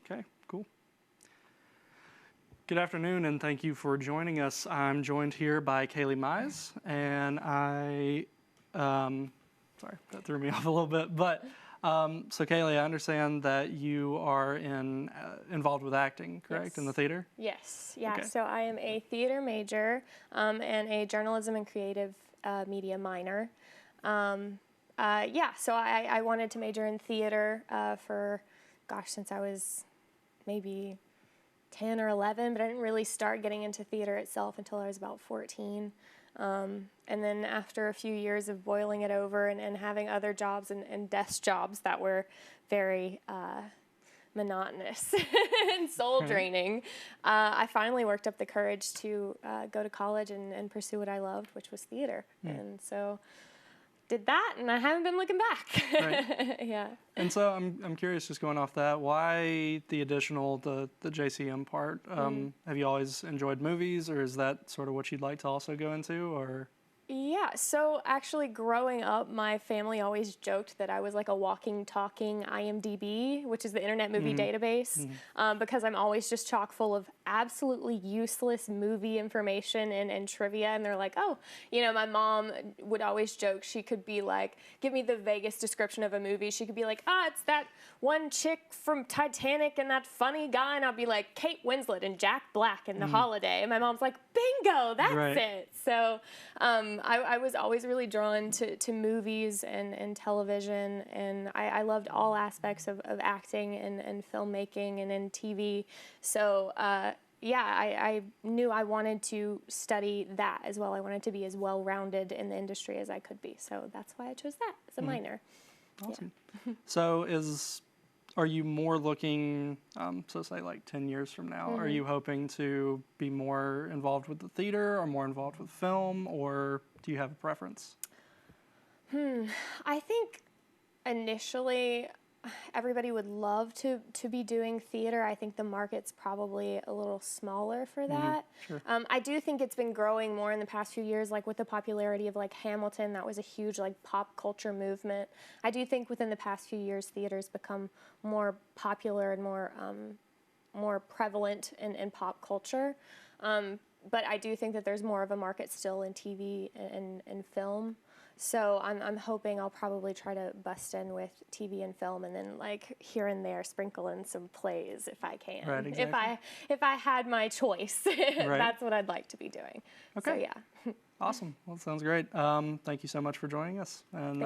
Okay, cool. Good afternoon, and thank you for joining us. I'm joined here by Cailey Mize, and sorry, that threw me off a little bit, but so Cailey, I understand that you are involved with acting, correct, Yes. in the theater? Yes, yeah. Okay. So I am a theater major and a journalism and creative media minor. So I wanted to major in theater since I was maybe 10 or 11, but I didn't really start getting into theater itself until I was about 14. And then after a few years of boiling it over and having other jobs and desk jobs that were very monotonous and soul draining, I finally worked up the courage to go to college and pursue what I loved, which was theater. And so did that, and I haven't been looking back. Right. Yeah. And so I'm curious, just going off that, why the JCM part? Have you always enjoyed movies, or is that sort of what you'd like to also go into, or? Yeah, so actually growing up, my family always joked that I was like a walking, talking IMDb, which is the Internet Movie Database, because I'm always just chock full of absolutely useless movie information and trivia. And they're like, oh, my mom would always joke, she could be like, give me the vaguest description of a movie. She could be like, it's that one chick from Titanic and that funny guy. And I'll be like, Kate Winslet and Jack Black in The Holiday. And my mom's like, bingo, that's it. So I was always really drawn to movies and television, and I loved all aspects of acting and filmmaking and in TV. So I knew I wanted to study that as well. I wanted to be as well-rounded in the industry as I could be. So that's why I chose that as a minor. Awesome. Yeah. So are you more looking, so say like 10 years from now, are you hoping to be more involved with the theater or more involved with film, or do you have a preference? I think initially everybody would love to be doing theater. I think the market's probably a little smaller for that. Sure. I do think it's been growing more in the past few years, like with the popularity of like Hamilton. That was a huge like pop culture movement. I do think within the past few years, theater's become more popular and more prevalent in pop culture. But I do think that there's more of a market still in TV and film. So I'm hoping I'll probably try to bust in with TV and film, and then like here and there sprinkle in some plays if I can. Right, exactly. If I had my choice, that's what I'd like to be doing. Okay. So yeah. Awesome. Well, that sounds great. Thank you so much for joining us. And